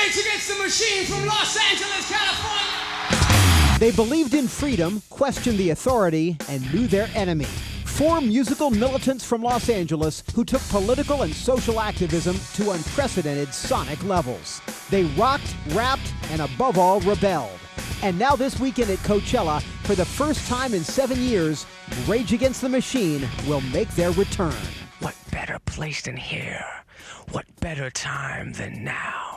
Rage Against the Machine from Los Angeles, California. They believed in freedom, questioned the authority, and knew their enemy. Four musical militants from Los Angeles who took political and social activism to unprecedented sonic levels. They rocked, rapped, and above all, rebelled. And now this weekend at Coachella, for the first time in 7 years, Rage Against the Machine will make their return. What better place than here? What better time than now?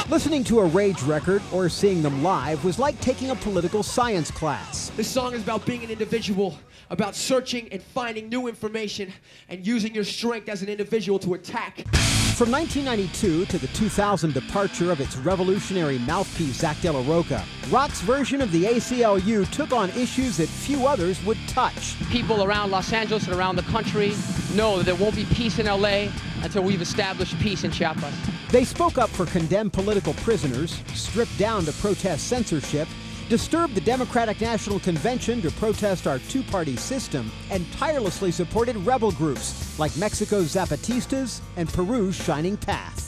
Listening to a Rage record or seeing them live was like taking a political science class. This song is about being an individual, about searching and finding new information and using your strength as an individual to attack. From 1992 to the 2000 departure of its revolutionary mouthpiece, Zach De La Rocha, rock's version of the ACLU took on issues that few others would touch. People around Los Angeles and around the country know that there won't be peace in LA until we've established peace in Chiapas. They spoke up for condemned political prisoners, stripped down to protest censorship, disturbed the Democratic National Convention to protest our two-party system, and tirelessly supported rebel groups like Mexico's Zapatistas and Peru's Shining Path.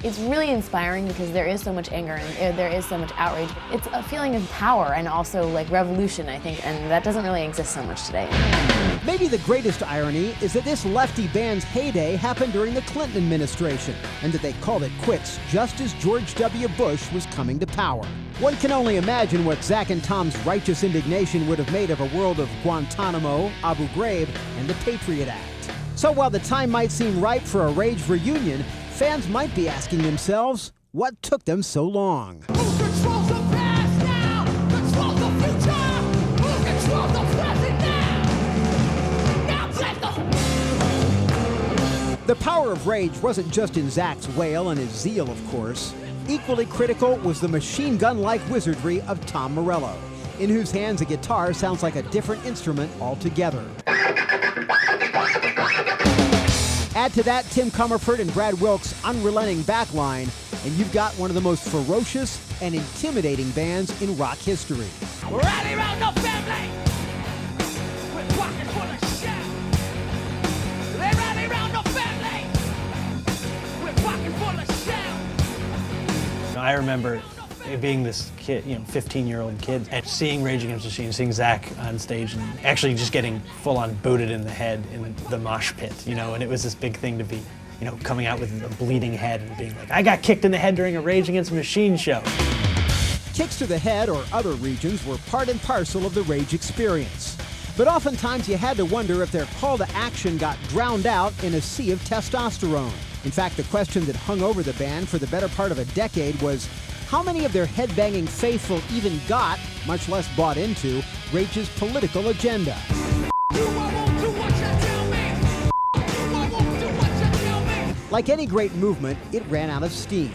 It's really inspiring because there is so much anger and there is so much outrage. It's a feeling of power and also like revolution, I think, and that doesn't really exist so much today. Maybe the greatest irony is that this lefty band's heyday happened during the Clinton administration, and that they called it quits just as George W. Bush was coming to power. One can only imagine what Zach and Tom's righteous indignation would have made of a world of Guantanamo, Abu Ghraib, and the Patriot Act. So while the time might seem ripe for a Rage reunion, fans might be asking themselves, what took them so long? Who controls the past now? Controls the future? Who controls the present now? Now let The power of Rage wasn't just in Zach's wail and his zeal, of course. Equally critical was the machine gun-like wizardry of Tom Morello, in whose hands a guitar sounds like a different instrument altogether. Add to that Tim Comerford and Brad Wilk's unrelenting backline, and you've got one of the most ferocious and intimidating bands in rock history. rally round the family. We're pockets full of shit. They rally round the family. We're pockets full of shit. I remember being this kid, 15-year-old kid, and seeing Rage Against the Machine, seeing Zach on stage, and actually just getting full-on booted in the head in the mosh pit, and it was this big thing to be, coming out with a bleeding head and being like, I got kicked in the head during a Rage Against the Machine show. Kicks to the head or other regions were part and parcel of the Rage experience. But oftentimes you had to wonder if their call to action got drowned out in a sea of testosterone. In fact, the question that hung over the band for the better part of a decade was, how many of their headbanging faithful even got, much less bought into, Rage's political agenda? Like any great movement, it ran out of steam.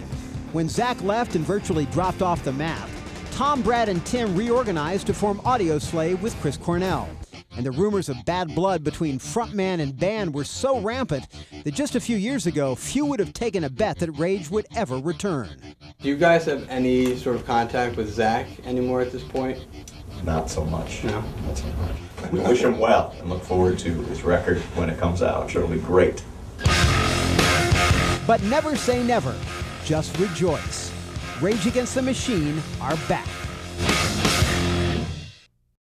When Zach left and virtually dropped off the map, Tom, Brad, and Tim reorganized to form Audioslave with Chris Cornell. And the rumors of bad blood between frontman and band were so rampant that just a few years ago, few would have taken a bet that Rage would ever return. Do you guys have any sort of contact with Zach anymore at this point? Not so much. No? Not so much. We wish him well and look forward to his record when it comes out. I'm sure it'll be great. But never say never. Just rejoice. Rage Against the Machine are back.